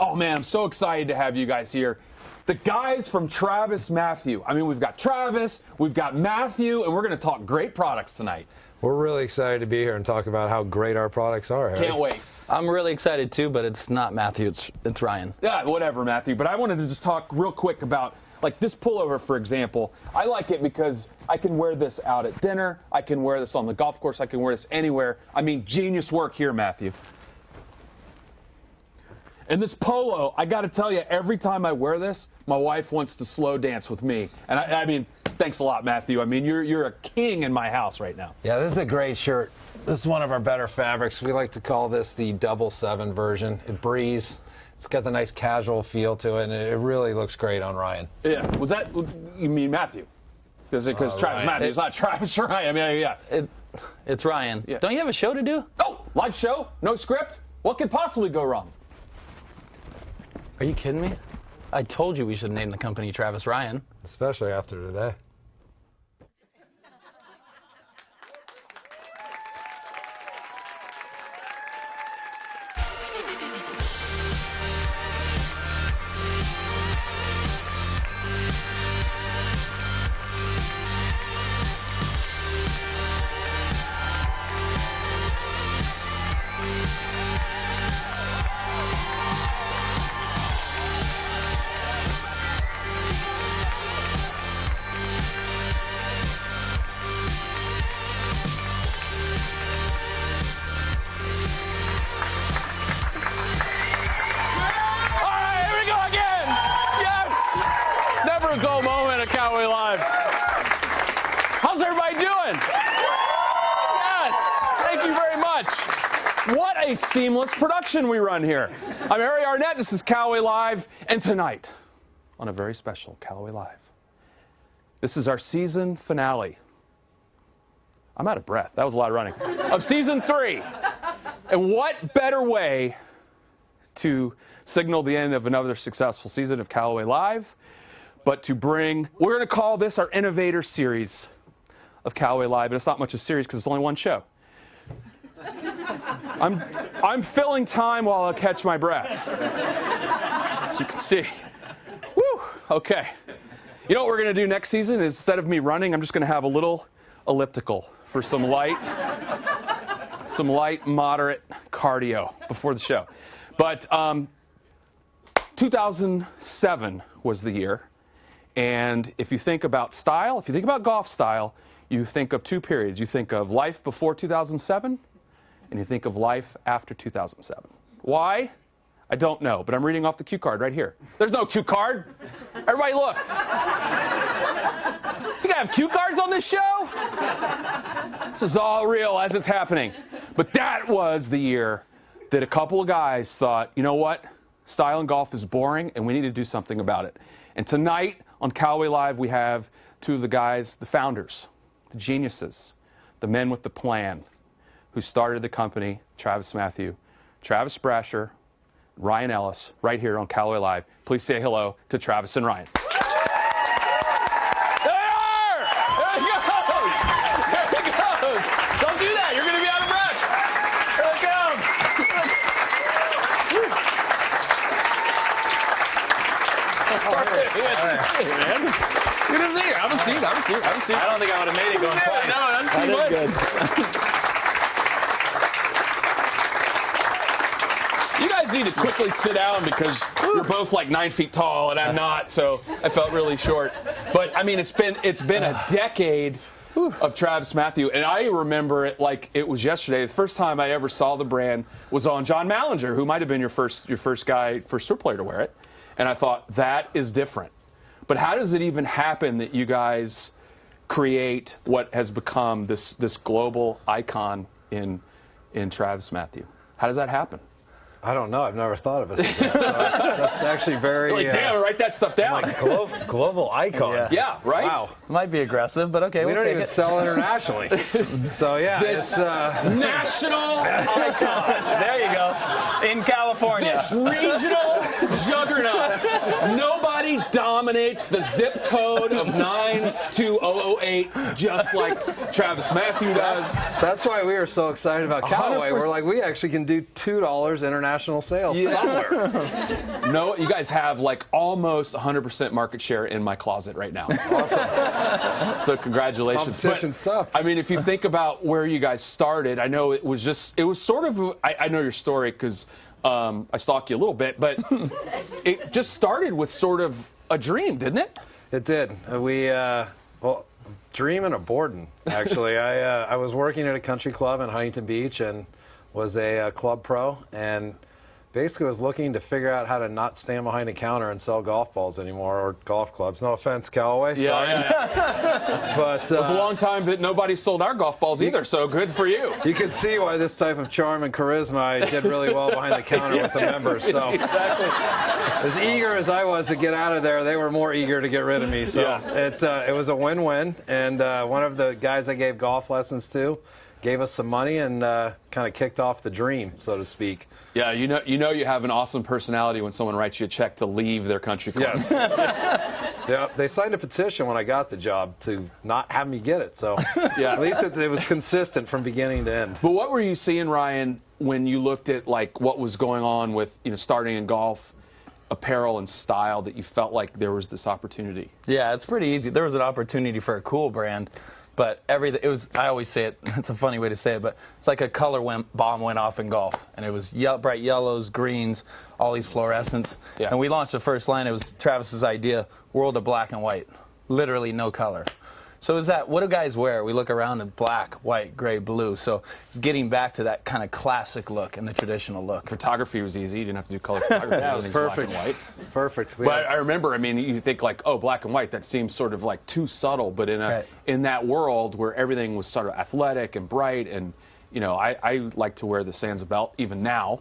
Oh, man, I'm so excited to have you guys here. The guys from TravisMathew. I mean, we've got Travis, we've got Matthew, and we're going to talk great products tonight. We're really excited to be here and talk about how great our products are, Harry. Can't wait. I'm really excited, too, but it's not Matthew. It's Ryan. Yeah, whatever, Matthew. But I wanted to just talk real quick about, like, this pullover, for example. I like it because I can wear this out at dinner. I can wear this on the golf course. I can wear this anywhere. I mean, genius work here, Matthew. And this polo, I got to tell you, every time I wear this, my wife wants to slow dance with me. And I mean, thanks a lot, Matthew. I mean, you're a king in my house right now. Yeah, this is a great shirt. This is one of our better fabrics. We like to call this the 777 version. It breathes. It's got the nice casual feel to it, and it really looks great on Ryan. Yeah. Was that, you mean Matthew? Because TravisMathew is not Travis Ryan. I mean, yeah. It's Ryan. Yeah. Don't you have a show to do? Oh, live show? No script? What could possibly go wrong? Are you kidding me? I told you we should name the company Travis Ryan. Especially after today. A dull moment at Callaway Live. How's everybody doing? Yes, thank you very much. What a seamless production we run here. I'm Harry Arnett, this is Callaway Live, and tonight, on a very special Callaway Live, this is our season finale. I'm out of breath, that was a lot of running. Of season 3. And what better way to signal the end of another successful season of Callaway Live but to bring, we're going to call this our Innovator Series of Callaway Live, and it's not much of a series because it's only one show. I'm filling time while I catch my breath. As you can see. Woo, okay. You know what we're going to do next season is instead of me running, I'm just going to have a little elliptical for some light, moderate cardio before the show. But 2007 was the year. And if you think about style, if you think about golf style, you think of 2 periods. You think of life before 2007, and you think of life after 2007. Why? I don't know, but I'm reading off the cue card right here. There's no cue card. Everybody looked. Think I have cue cards on this show? This is all real as it's happening. But that was the year that a couple of guys thought, you know what? Style in golf is boring, and we need to do something about it. And tonight on Callaway Live, we have 2 of the guys, the founders, the geniuses, the men with the plan, who started the company, TravisMathew, Travis Brasher, Ryan Ellis, right here on Callaway Live. Please say hello to Travis and Ryan. There they are! There he goes! There he goes! Don't do that, you're going to be out of breath. There they come! Hey, man. Good to see you. Have a seat. Have a seat. Have a seat. I don't think I would have made it going twice. No, that's too much. You guys need to quickly sit down because you're both like 9 feet tall and I'm not, so I felt really short. But I mean, it's been a decade of TravisMathew, and I remember it like it was yesterday. The first time I ever saw the brand was on John Mallinger, who might have been your first tour player to wear it. And I thought, that is different. But how does it even happen that you guys create what has become this global icon in TravisMathew? How does that happen? I don't know. I've never thought of it. So that's actually very... Like, damn, write that stuff down. Like global icon. Yeah, right? Wow. Might be aggressive, but okay, We we'll don't take even it. sell internationally. So, yeah, This national icon. There you go. In California. This regional juggernaut. Nobody Nobody dominates the zip code of 92008 just like TravisMathew does. That's why we were so excited about Callaway. 100%. We're like, we actually can do $2 international sales somewhere. No, you guys have like almost 100% market share in my closet right now. Awesome. So congratulations. Competition But, stuff. I mean, if you think about where you guys started, I know it was sort of, I know your story because I stalked you a little bit, but it just started with sort of a dream, didn't it? It did. Well, dreaming of boarding, actually. I was working at a country club in Huntington Beach and was a club pro, and basically was looking to figure out how to not stand behind a counter and sell golf balls anymore, or golf clubs. No offense, Callaway. Sorry. Yeah. But It was a long time that nobody sold our golf balls either, so good for you. you can see why this type of charm and charisma I did really well behind the counter with the members. So Exactly. as eager as I was to get out of there, they were more eager to get rid of me. So it was a win-win. And one of the guys I gave golf lessons to gave us some money and kind of kicked off the dream, so to speak. Yeah, you know you have an awesome personality when someone writes you a check to leave their country club. Yes. Yeah, they signed a petition when I got the job to not have me get it. So Yeah. at least it was consistent from beginning to end. But what were you seeing, Ryan, when you looked at like what was going on with starting in golf, apparel and style, that you felt like there was this opportunity? Yeah, it's pretty easy. There was an opportunity for a cool brand, but everything, I always say it, it's a funny way to say it, but it's like a color bomb went off in golf, and it was bright yellows, greens, all these fluorescents. Yeah. And we launched the first line. It was Travis's idea, world of black and white, literally no color. So is that, what do guys wear? We look around at black, white, gray, blue. So it's getting back to that kind of classic look and the traditional look. Photography was easy. You didn't have to do color photography. Yeah, it was Everything's perfect. Black and white. It's perfect. But I remember, I mean, you think like, oh, black and white, that seems sort of like too subtle. But in that world where everything was sort of athletic and bright, and I like to wear the Sansa belt even now.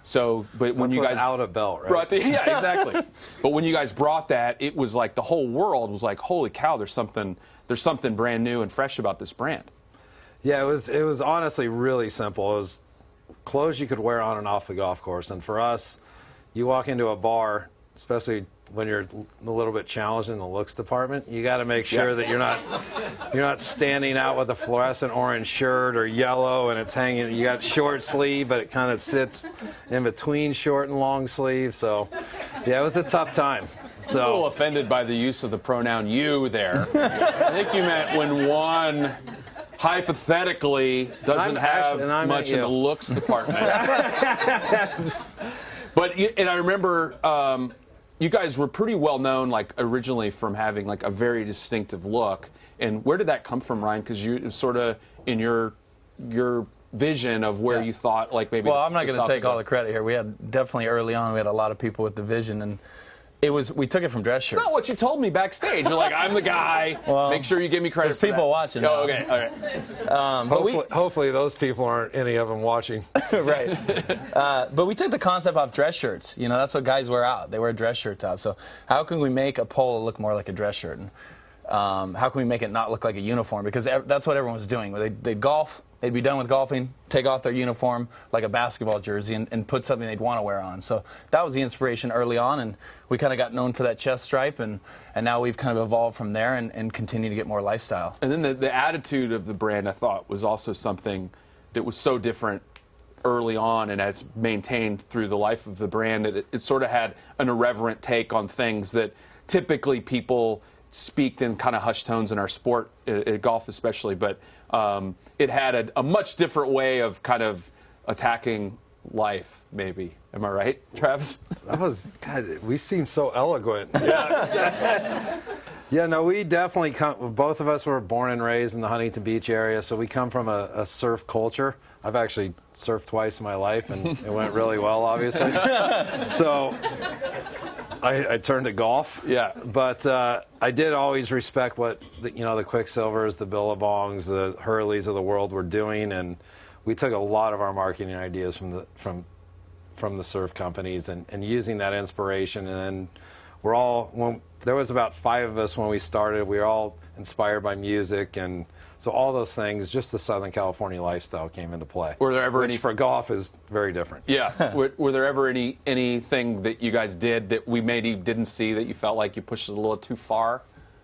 So, but when you guys out a belt, right? brought yeah, exactly. But when you guys brought that, it was like the whole world was like, holy cow, there's something brand new and fresh about this brand. Yeah, it was honestly really simple. It was clothes you could wear on and off the golf course. And for us, you walk into a bar, especially when you're a little bit challenged in the looks department, you got to make sure that you're not standing out with a fluorescent orange shirt or yellow and it's hanging. You got short sleeve, but it kind of sits in between short and long sleeve. So, yeah, it was a tough time. I'm a little offended by the use of the pronoun "you" there. I think you meant when one hypothetically doesn't have much in the looks department. But I remember you guys were pretty well known, like originally from having like a very distinctive look. And where did that come from, Ryan? Because you sort of in your vision of where you thought like maybe. Well, I'm not going to take all the credit here. We had definitely early on. We had a lot of people with the vision, and we took it from dress shirts. It's not what you told me backstage. You're like, I'm the guy. Well, make sure you give me credit. There's for people that. watching. Oh, okay, all right. Hopefully those people aren't any of them watching. Right. But we took the concept off dress shirts. That's what guys wear out. They wear dress shirts out. So how can we make a polo look more like a dress shirt? And how can we make it not look like a uniform? Because that's what everyone was doing. They'd golf. They'd be done with golfing, take off their uniform like a basketball jersey, and put something they'd want to wear on. So that was the inspiration early on, and we kind of got known for that chest stripe, and now we've kind of evolved from there and continue to get more lifestyle. And then the attitude of the brand, I thought, was also something that was so different early on and has maintained through the life of the brand. It sort of had an irreverent take on things that typically people speak in kind of hushed tones in our sport, at golf especially, but it had a much different way of kind of attacking life, maybe. Am I right, Travis? God, we seem so eloquent. Yeah, no, we definitely both of us were born and raised in the Huntington Beach area, so we come from a surf culture. I've actually surfed twice in my life, and it went really well, obviously. So I turned to golf. Yeah. But I did always respect what the Quicksilvers, the Billabongs, the Hurleys of the world were doing, and we took a lot of our marketing ideas from the surf companies and using that inspiration. And then there was about 5 of us when we started. We were all inspired by music, and So all those things, just the Southern California lifestyle came into play. Were there ever which any for golf is very different. Yeah. were there ever anything that you guys did that we maybe didn't see that you felt like you pushed it a little too far?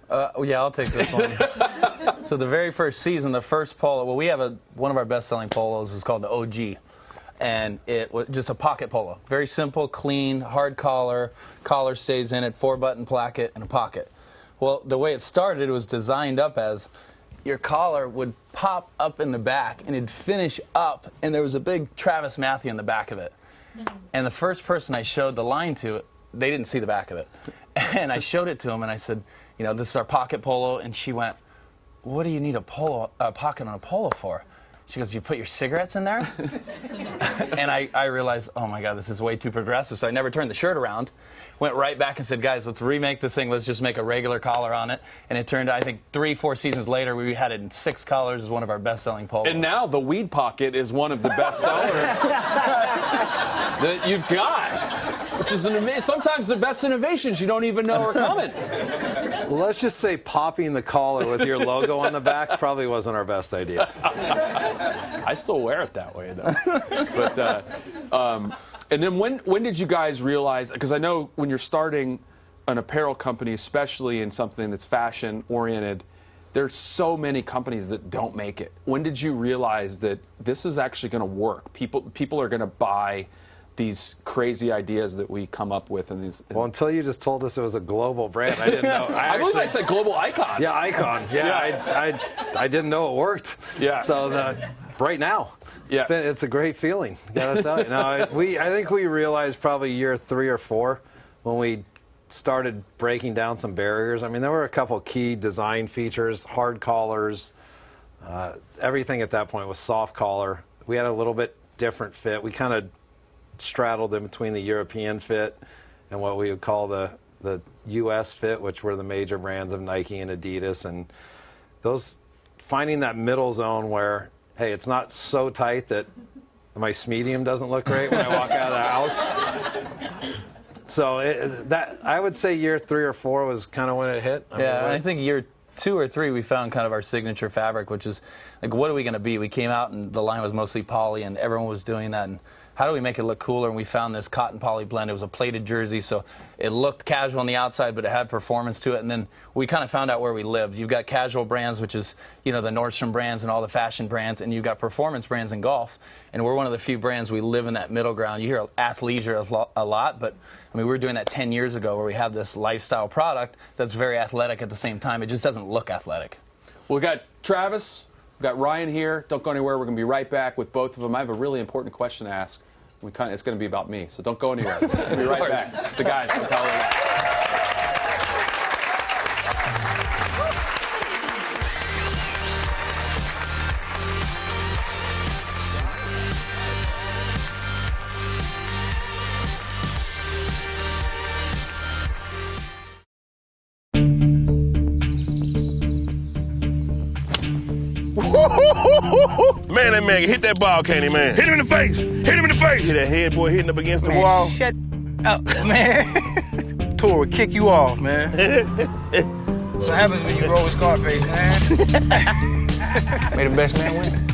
Yeah, I'll take this one. So the very first season, the first polo, well, we have one of our best-selling polos is called the OG. And it was just a pocket polo. Very simple, clean, hard collar stays in it, 4-button placket, and a pocket. Well, the way it started, it was designed up as your collar would pop up in the back, and it'd finish up, and there was a big TravisMathew in the back of it. And the first person I showed the line to, they didn't see the back of it. And I showed it to him, and I said, you know, this is our pocket polo. And she went, what do you need a pocket on a polo for? She goes, you put your cigarettes in there? And I realized, oh my God, this is way too progressive. So I never turned the shirt around. Went right back and said, guys, let's remake this thing. Let's just make a regular collar on it. And it turned out, I think 3-4 seasons later, we had it in 6 colors. It was one of our best-selling polos. And now the weed pocket is one of the best sellers that you've got, which is sometimes the best innovations you don't even know are coming. Let's just say popping the collar with your logo on the back probably wasn't our best idea. I still wear it that way, though. But and then when did you guys realize? Because I know when you're starting an apparel company, especially in something that's fashion oriented, there's so many companies that don't make it. When did you realize that this is actually going to work? People are going to buy these crazy ideas that we come up with, and these. Well, until you just told us it was a global brand, I didn't know. I believe I said global icon. Yeah, icon. Yeah. I didn't know it worked. Yeah. So right now, yeah, it's a great feeling. Gotta tell you. No, I think we realized probably year 3 or 4 when we started breaking down some barriers. I mean, there were a couple key design features, hard collars. Everything at that point was soft collar. We had a little bit different fit. We kind of straddled in between the European fit and what we would call the U.S. fit, which were the major brands of Nike and Adidas, and finding that middle zone where, hey, it's not so tight that my medium doesn't look great when I walk out of the house. So I would say year 3 or 4 was kind of when it hit. I think year 2 or 3 we found kind of our signature fabric, which is like, what are we going to be? We came out and the line was mostly poly, and everyone was doing that. And how do we make it look cooler? And we found this cotton poly blend. It was a plated jersey, so it looked casual on the outside, but it had performance to it. And then we kind of found out where we lived. You've got casual brands, which is, you know, the Nordstrom brands and all the fashion brands, and you've got performance brands in golf. And we're one of the few brands, we live in that middle ground. You hear athleisure a lot, but I mean, we were doing that 10 years ago where we have this lifestyle product that's very athletic at the same time. It just doesn't look athletic. Well, we got Travis, we got Ryan here. Don't go anywhere. We're going to be right back with both of them. I have a really important question to ask. It's going to be about me, so don't go anywhere. We'll be right back. The guys from Callaway. Man, that man hit that ball, can't he, man? Hit him in the face. Hit him in the face. Hit that head boy hitting up against the wall. Shut up, man. Tor would kick you off, man. That's what happens when you roll with Scarface, man. May the best man win.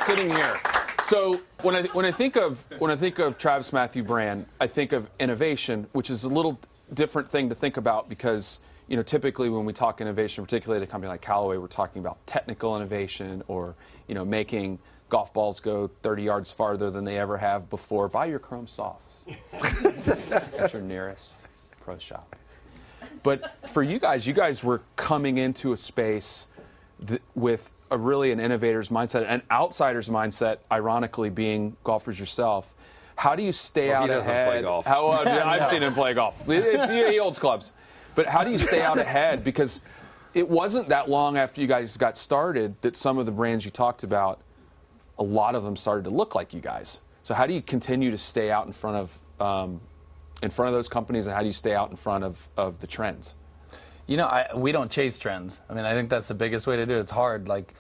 Sitting here. So when I think of TravisMathew brand, I think of innovation, which is a little different thing to think about because, you know, typically when we talk innovation, particularly at a company like Callaway, we're talking about technical innovation or, you know, making golf balls go 30 yards farther than they ever have before. Buy your Chrome Softs at your nearest pro shop. But for you guys were coming into a space with an innovator's mindset, an outsider's mindset, ironically being golfers yourself. How do you stay out ahead? He doesn't play golf. I've seen him play golf. He holds clubs. But how do you stay out ahead? Because it wasn't that long after you guys got started that some of the brands you talked about, a lot of them started to look like you guys. So how do you continue to stay out in front of in front of those companies, and how do you stay out in front of the trends? You know, we don't chase trends. I mean, I think that's the biggest way to do it. It's hard. Like,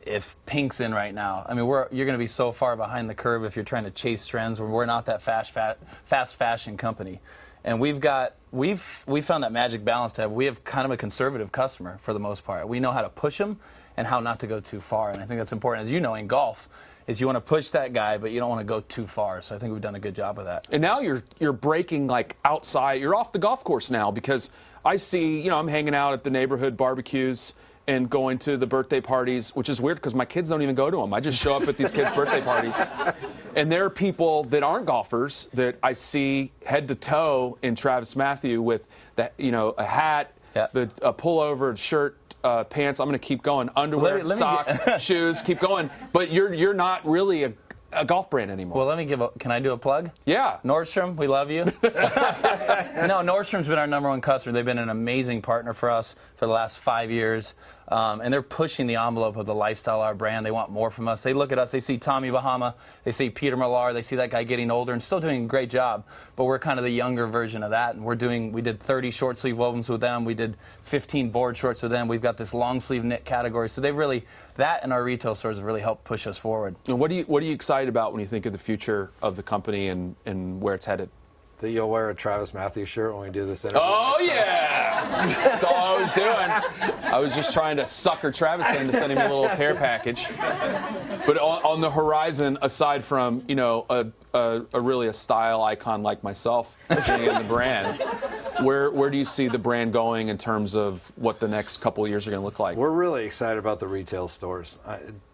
if pink's in right now, I mean, you're going to be so far behind the curve if you're trying to chase trends. We're not that fast fashion company, and we've found that magic balance to have. We have kind of a conservative customer for the most part. We know how to push them and how not to go too far, and I think that's important. As you know, in golf, is you want to push that guy, but you don't want to go too far. So I think we've done a good job of that. And now you're breaking like outside. You're off the golf course now, because I see, I'm hanging out at the neighborhood barbecues and going to the birthday parties, which is weird because my kids don't even go to them. I just show up at these kids' birthday parties. And there are people that aren't golfers that I see head to toe in TravisMathew with that, a hat, Yeah. a pullover, shirt, pants. I'm going to keep going. Underwear, socks, shoes, keep going. But you're not really a golf brand anymore. Well, can I do a plug? Yeah. Nordstrom, we love you. No, Nordstrom's been our #1 customer. They've been an amazing partner for us for the last 5 years. And they're pushing the envelope of the lifestyle of our brand. They want more from us. They look at us, they see Tommy Bahama, they see Peter Millar, they see that guy getting older and still doing a great job. But we're kind of the younger version of that. And we did 30 short sleeve wovens with them. We did 15 board shorts with them. We've got this long sleeve knit category. So that and our retail stores have really helped push us forward. And what are you excited about when you think of the future of the company and where it's headed? That you'll wear a TravisMathew shirt when we do this interview. Oh, yeah! That's all I was doing. I was just trying to sucker Travis into sending me a little care package. But on the horizon, aside from, really a style icon like myself being in the brand, where do you see the brand going in terms of what the next couple of years are going to look like? We're really excited about the retail stores.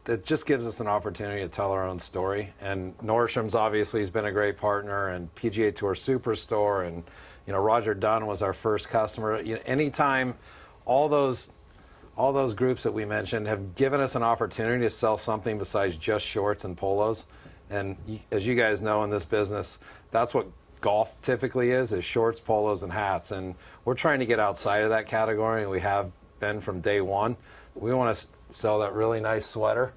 It just gives us an opportunity to tell our own story. And Nordstrom's obviously has been a great partner, and PGA Tour Superstore, and Roger Dunn was our first customer. Anytime all those groups that we mentioned have given us an opportunity to sell something besides just shorts and polos. And as you guys know in this business, that's what golf typically is shorts, polos, and hats. And we're trying to get outside of that category, and we have been from day one. We want to sell that really nice sweater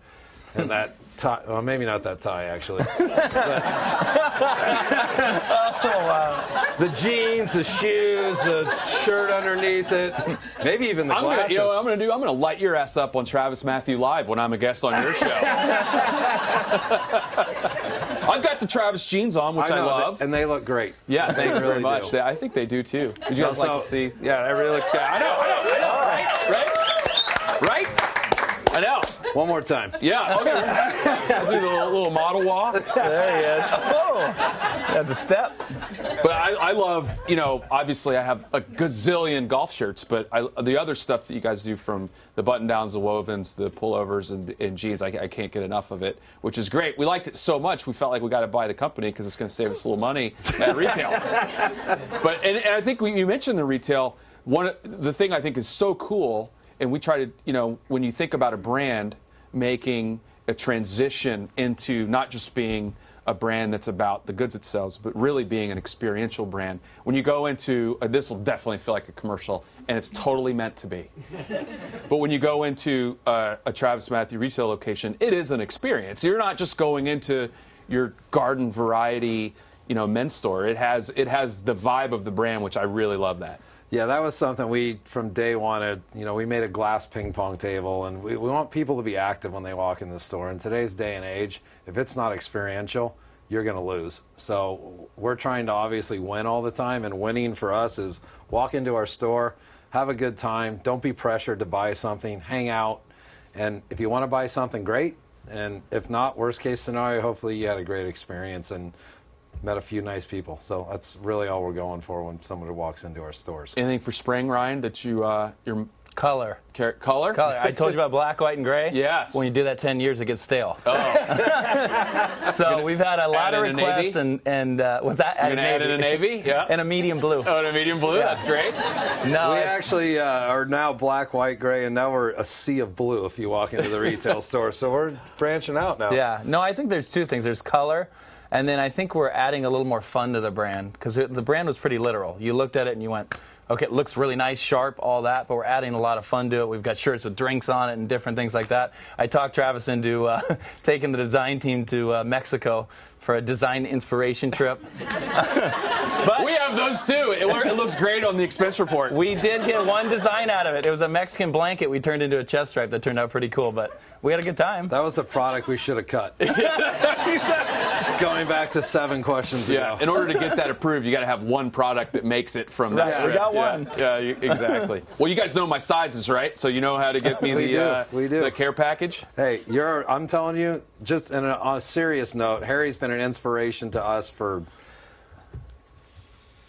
and that tie. Well, maybe not that tie, actually. The jeans, the shoes, the shirt underneath it, maybe even the glasses. I'm going to light your ass up on TravisMathew Live when I'm a guest on your show. I've got the Travis jeans on, which I love. And they look great. Yeah, thank you very much. I think they do, too. Would you guys like to see? Yeah, it really looks good. I know. Right? I know. One more time. Yeah, okay. I'll do the little model walk. There he is. Oh, yeah, the step. But I love, obviously I have a gazillion golf shirts, but the other stuff that you guys do, from the button-downs, the wovens, the pullovers, and jeans, I can't get enough of it, which is great. We liked it so much, we felt like we got to buy the company because it's going to save us a little money at retail. But and I think you mentioned the retail. The thing I think is so cool, and we try to, when you think about a brand making a transition into not just being a brand that's about the goods it sells, but really being an experiential brand. When you go into, this will definitely feel like a commercial, and it's totally meant to be. But when you go into a TravisMathew retail location, it is an experience. You're not just going into your garden variety, men's store. It has the vibe of the brand, which I really love that. Yeah, that was something we, from day one, we made a glass ping pong table, and we want people to be active when they walk in the store. In today's day and age, if it's not experiential, you're going to lose. So we're trying to obviously win all the time, and winning for us is walk into our store, have a good time, don't be pressured to buy something, hang out, and if you want to buy something, great, and if not, worst case scenario, hopefully you had a great experience and met a few nice people. So that's really all we're going for when somebody walks into our stores. Anything for spring, Ryan, that your Color. Color? I told you about black, white, and gray. Yes. When you do that 10 years, it gets stale. Oh. So we've had a lot of requests, and what's that? You're gonna add in a navy? Yeah. And a medium blue. Oh, and a medium blue. Yeah. That's great. No, we actually are now black, white, gray, and now we're a sea of blue if you walk into the retail store. So we're branching out now. Yeah. No, I think there's two things. There's color. And then I think we're adding a little more fun to the brand, because the brand was pretty literal. You looked at it and you went, Okay, it looks really nice, sharp, all that, but we're adding a lot of fun to it. We've got shirts with drinks on it and different things like that. I talked Travis into taking the design team to Mexico for a design inspiration trip. But we have those too. It looks great on the expense report. We did get one design out of it. It was a Mexican blanket we turned into a chest stripe that turned out pretty cool, but we had a good time. That was the product we should have cut. Going back to 7 questions ago. In order to get that approved, you got to have one product that makes it from that Right, trip. we got one. Yeah, exactly. Well, you guys know my sizes, right? So you know how to get me We do. the care package? Hey, I'm telling you, just on a serious note, Harry's been an inspiration to us for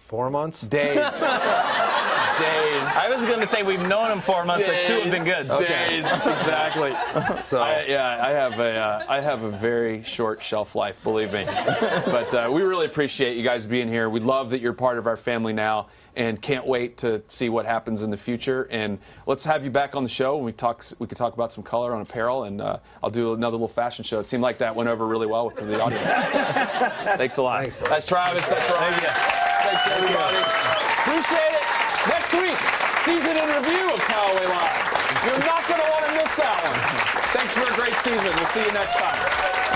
4 months? Days. I was going to say we've known him 4 months, but 2 have been good. Days, exactly. So I have a very short shelf life, believe me. But we really appreciate you guys being here. We love that you're part of our family now, and can't wait to see what happens in the future. And let's have you back on the show. We could talk about some color on apparel, and I'll do another little fashion show. It seemed like that went over really well with the audience. Thanks a lot. Thanks, That's Travis. That's Ryan. Thanks, everybody. Appreciate it. Next week, season in review of Callaway Live. You're not going to want to miss that one. Thanks for a great season. We'll see you next time.